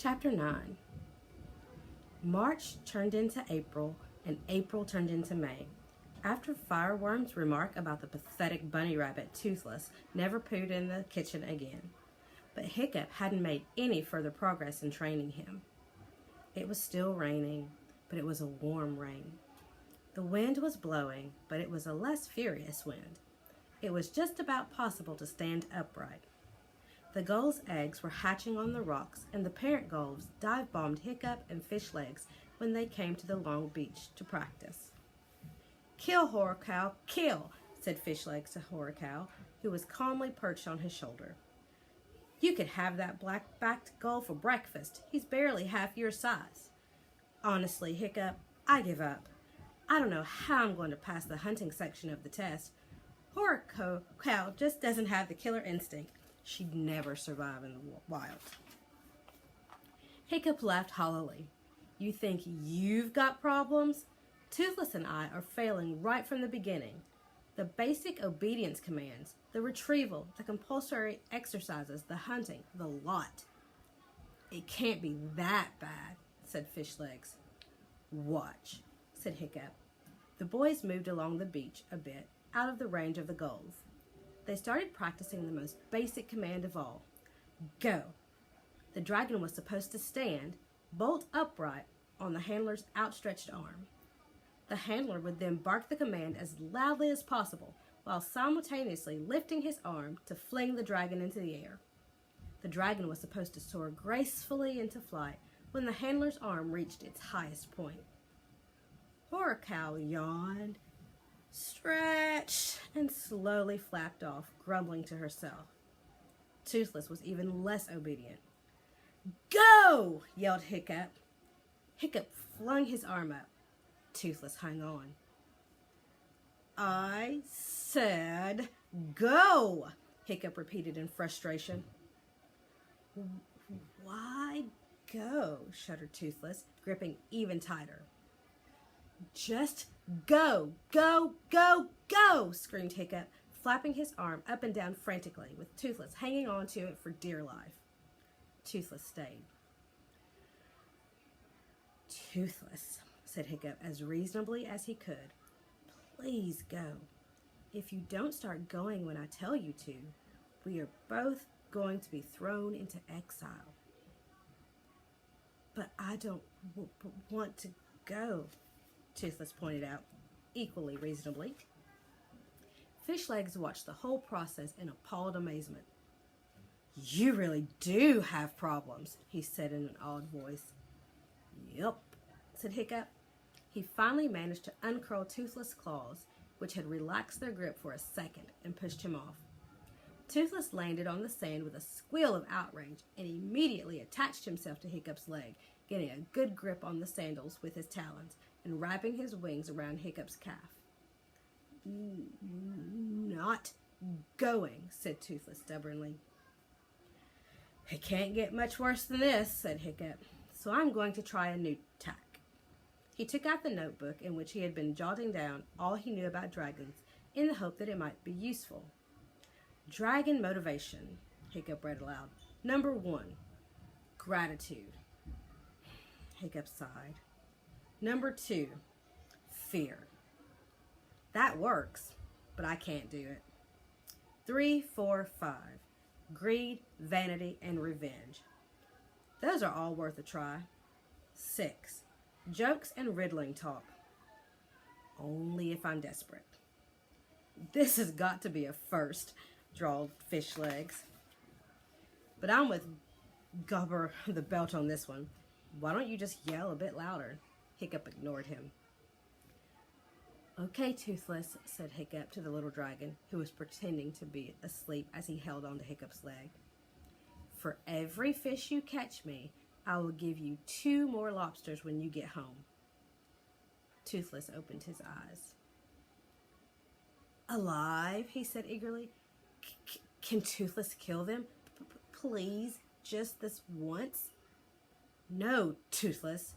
Chapter 9. March turned into April, and April turned into May. After Fireworm's remark about the pathetic bunny rabbit Toothless never pooed in the kitchen again. But Hiccup hadn't made any further progress in training him. It was still raining, but it was a warm rain. The wind was blowing, but it was a less furious wind. It was just about possible to stand upright. The gulls' eggs were hatching on the rocks, and the parent gulls dive-bombed Hiccup and Fishlegs when they came to the long beach to practice. "Kill, Horikow, kill," said Fishlegs to Horikow, who was calmly perched on his shoulder. "You could have that black-backed gull for breakfast. He's barely half your size." "Honestly, Hiccup, I give up. I don't know how I'm going to pass the hunting section of the test. Horikow just doesn't have the killer instinct. She'd never survive in the wild." Hiccup laughed hollowly. "You think you've got problems? Toothless and I are failing right from the beginning. The basic obedience commands, the retrieval, the compulsory exercises, the hunting, the lot." "It can't be that bad," said Fishlegs. "Watch," said Hiccup. The boys moved along the beach a bit, out of the range of the gulls. They started practicing the most basic command of all. Go! The dragon was supposed to stand, bolt upright, on the handler's outstretched arm. The handler would then bark the command as loudly as possible, while simultaneously lifting his arm to fling the dragon into the air. The dragon was supposed to soar gracefully into flight when the handler's arm reached its highest point. Horikow yawned, stretched, and slowly flapped off, grumbling to herself. Toothless was even less obedient. "Go!" yelled Hiccup. Hiccup flung his arm up. Toothless hung on. "I said go!" Hiccup repeated in frustration. "Why go?" shuddered Toothless, gripping even tighter. "Just go, go, go, go!" screamed Hiccup, flapping his arm up and down frantically, with Toothless hanging on to it for dear life. Toothless stayed. "Toothless," said Hiccup as reasonably as he could, "please go. If you don't start going when I tell you to, we are both going to be thrown into exile." "But I don't want to go," Toothless pointed out, equally reasonably. Fishlegs watched the whole process in appalled amazement. "You really do have problems," he said in an awed voice. "Yup," said Hiccup. He finally managed to uncurl Toothless' claws, which had relaxed their grip for a second, and pushed him off. Toothless landed on the sand with a squeal of outrage and immediately attached himself to Hiccup's leg, getting a good grip on the sandals with his talons and wrapping his wings around Hiccup's calf. "Not going," said Toothless stubbornly. "It can't get much worse than this," said Hiccup, "so I'm going to try a new tack." He took out the notebook in which he had been jotting down all he knew about dragons in the hope that it might be useful. "Dragon motivation," Hiccup read aloud. "Number 1, gratitude." Hiccup sighed. "Number 2, fear." "That works, but I can't do it." 3, 4, 5, greed, vanity, and revenge. Those are all worth a try. 6, jokes and riddling talk. Only if I'm desperate. "This has got to be a first," drawled Fishlegs. "But I'm with Gobber the Belt on this one. Why don't you just yell a bit louder?" Hiccup ignored him. "Okay, Toothless," said Hiccup to the little dragon, who was pretending to be asleep as he held onto Hiccup's leg. "For every fish you catch me, I will give you 2 more lobsters when you get home." Toothless opened his eyes. "Alive?" he said eagerly. "Can Toothless kill them? Please, just this once?" "No, Toothless.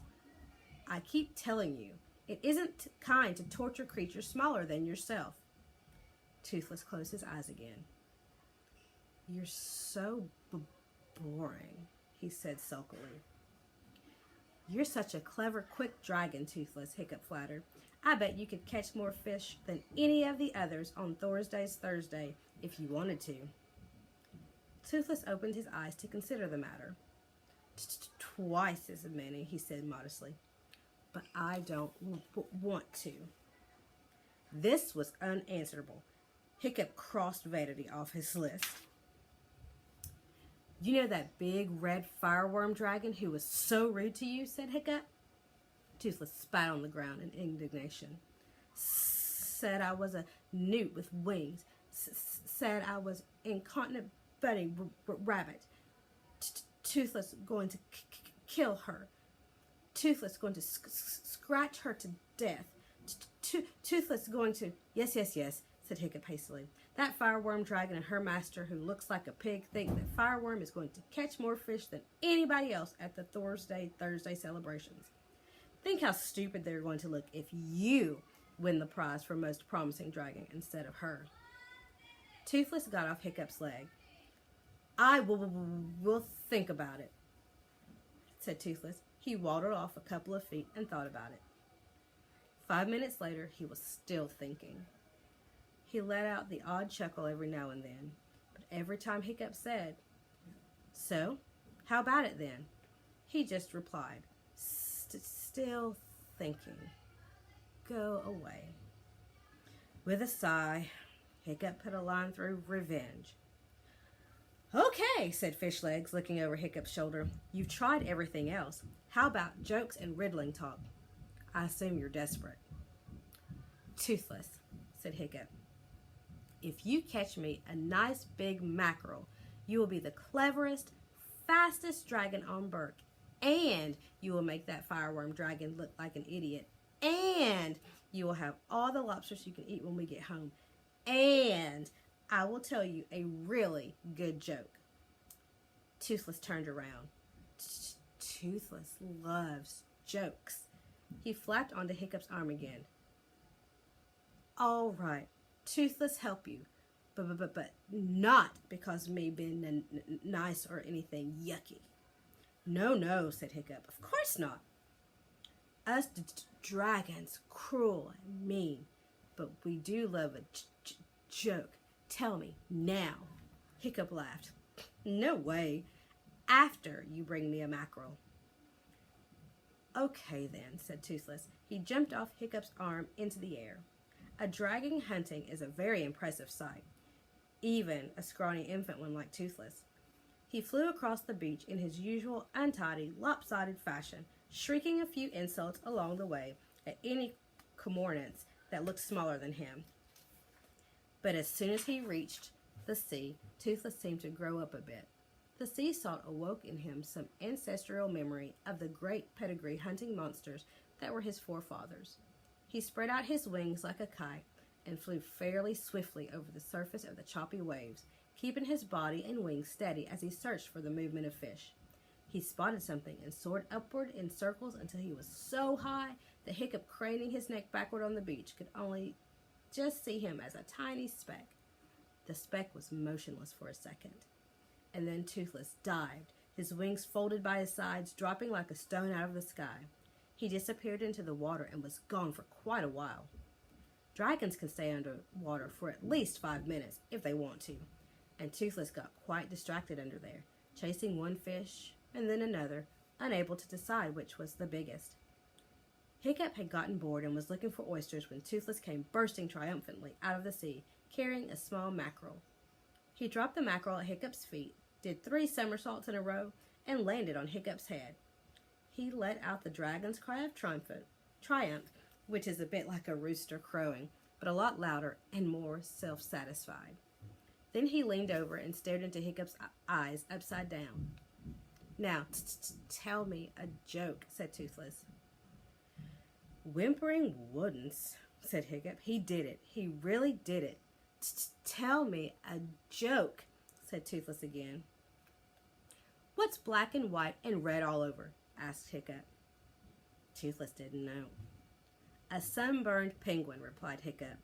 I keep telling you, it isn't kind to torture creatures smaller than yourself." Toothless closed his eyes again. "You're so boring," he said sulkily. You're such a clever, quick dragon, Toothless, Hiccup flattered. I bet you could catch more fish than any of the others on Thursday's Thursday if you wanted to. Toothless opened his eyes to consider the matter. Twice as many, he said modestly. But I don't want to. This was unanswerable. Hiccup crossed vanity off his list. You know that big red fireworm dragon who was so rude to you, said Hiccup. Toothless spat on the ground in indignation. Said I was a newt with wings. Said I was incontinent bunny rabbit. Toothless going to kill her. Toothless going to scratch her to death. Toothless going to... Yes, said Hiccup hastily. That fireworm dragon and her master, who looks like a pig, think that Fireworm is going to catch more fish than anybody else at the Thursday celebrations. Think how stupid they're going to look if you win the prize for most promising dragon instead of her. Toothless got off Hiccup's leg. I will think about it, said Toothless. He waddled off a couple of feet and thought about it. 5 minutes later, he was still thinking. He let out the odd chuckle every now and then, but every time Hiccup said, "So, how about it then?" he just replied, "Still thinking. Go away." With a sigh, Hiccup put a line through revenge. "Okay," said Fishlegs, looking over Hiccup's shoulder. "You've tried everything else. How about jokes and riddling talk? I assume you're desperate." "Toothless," said Hiccup, "if you catch me a nice big mackerel, you will be the cleverest, fastest dragon on Berk, and you will make that fireworm dragon look like an idiot, and you will have all the lobsters you can eat when we get home, and I will tell you a really good joke." Toothless turned around. Toothless loves jokes. He flapped onto Hiccup's arm again. "All right, Toothless help you, but not because me being nice or anything yucky." No, said Hiccup. "Of course not. Us dragons, cruel and mean, but we do love a joke. Tell me now." Hiccup laughed. "No way. After you bring me a mackerel." "Okay then," said Toothless. He jumped off Hiccup's arm into the air. A dragon hunting is a very impressive sight, even a scrawny infant one like Toothless. He flew across the beach in his usual untidy, lopsided fashion, shrieking a few insults along the way at any cormorants that looked smaller than him. But as soon as he reached the sea, Toothless seemed to grow up a bit. The sea salt awoke in him some ancestral memory of the great pedigree hunting monsters that were his forefathers. He spread out his wings like a kite and flew fairly swiftly over the surface of the choppy waves, keeping his body and wings steady as he searched for the movement of fish. He spotted something and soared upward in circles until he was so high that Hiccup, craning his neck backward on the beach, could only just see him as a tiny speck. The speck was motionless for a second, and then Toothless dived, his wings folded by his sides, dropping like a stone out of the sky. He disappeared into the water and was gone for quite a while. Dragons can stay under water for at least 5 minutes if they want to, and Toothless got quite distracted under there, chasing one fish and then another, unable to decide which was the biggest. Hiccup had gotten bored and was looking for oysters when Toothless came bursting triumphantly out of the sea, carrying a small mackerel. He dropped the mackerel at Hiccup's feet, did 3 somersaults in a row, and landed on Hiccup's head. He let out the dragon's cry of triumph, which is a bit like a rooster crowing, but a lot louder and more self-satisfied. Then he leaned over and stared into Hiccup's eyes upside down. "Now, tell me a joke," said Toothless. "Whimpering wouldn't," said Hiccup. "He did it. He really did it. Tell me a joke," said Toothless again. "What's black and white and red all over?" asked Hiccup. Toothless didn't know. "A sunburned penguin," replied Hiccup.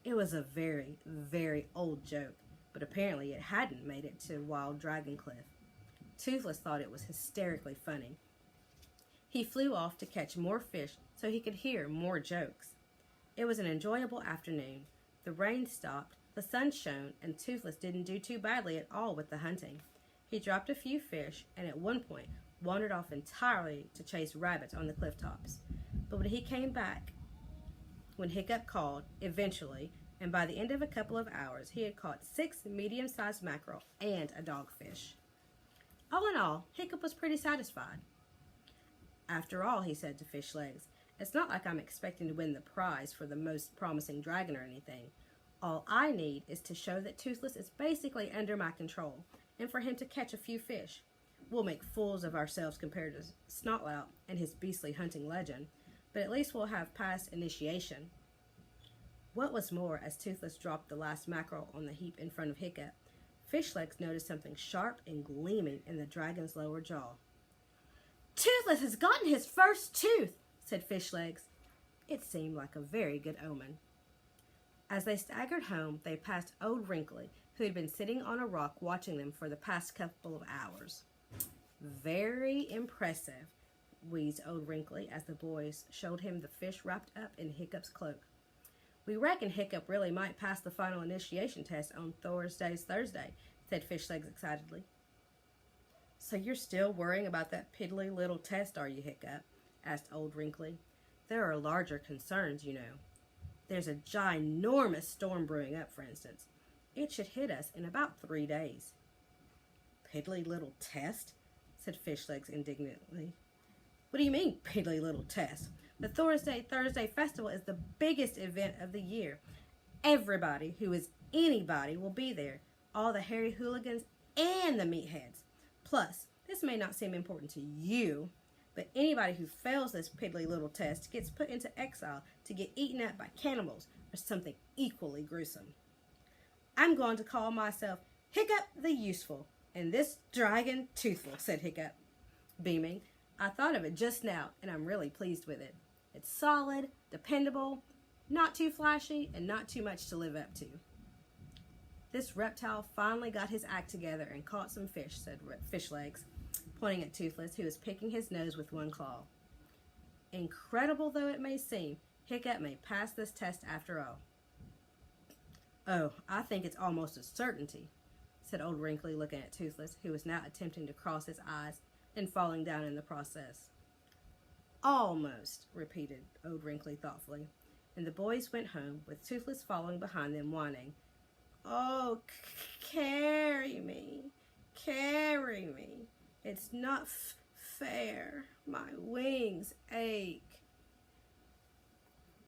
It was a very, very old joke, but apparently it hadn't made it to Wild Dragon Cliff. Toothless thought it was hysterically funny. He flew off to catch more fish so he could hear more jokes. It was an enjoyable afternoon. The rain stopped, the sun shone, and Toothless didn't do too badly at all with the hunting. He dropped a few fish and at one point wandered off entirely to chase rabbits on the cliff tops. But when he came back, when Hiccup called, eventually, and by the end of a couple of hours, he had caught 6 medium-sized mackerel and a dogfish. All in all, Hiccup was pretty satisfied. After all, he said to Fish Legs, it's not like I'm expecting to win the prize for the most promising dragon or anything. All I need is to show that Toothless is basically under my control, and for him to catch a few fish. We'll make fools of ourselves compared to Snotlout and his beastly hunting legend, but at least we'll have passed initiation. What was more, as Toothless dropped the last mackerel on the heap in front of Hiccup, Fish Legs noticed something sharp and gleaming in the dragon's lower jaw. Toothless has gotten his first tooth, said Fish Legs. It seemed like a very good omen. As they staggered home, they passed Old Wrinkly, who had been sitting on a rock watching them for the past couple of hours. Very impressive, wheezed Old Wrinkly as the boys showed him the fish wrapped up in Hiccup's cloak. We reckon Hiccup really might pass the final initiation test on Thursday, said Fish Legs excitedly. So you're still worrying about that piddly little test, are you, Hiccup? Asked Old Wrinkly. There are larger concerns, you know. There's a ginormous storm brewing up, for instance. It should hit us in about 3 days. Piddly little test? Said Fish Legs indignantly. What do you mean, piddly little test? The Thursday Festival is the biggest event of the year. Everybody who is anybody will be there. All the hairy hooligans and the meatheads. Plus, this may not seem important to you, but anybody who fails this piddly little test gets put into exile to get eaten up by cannibals or something equally gruesome. I'm going to call myself Hiccup the Useful, and this dragon Toothful, said Hiccup, beaming. I thought of it just now, and I'm really pleased with it. It's solid, dependable, not too flashy, and not too much to live up to. This reptile finally got his act together and caught some fish, said Fish Legs, pointing at Toothless, who was picking his nose with one claw. Incredible though it may seem, Hiccup may pass this test after all. Oh, I think it's almost a certainty, said Old Wrinkly, looking at Toothless, who was now attempting to cross his eyes and falling down in the process. Almost, repeated Old Wrinkly thoughtfully, and the boys went home, with Toothless following behind them, whining, Oh, carry me, carry me. It's not fair. My wings ache.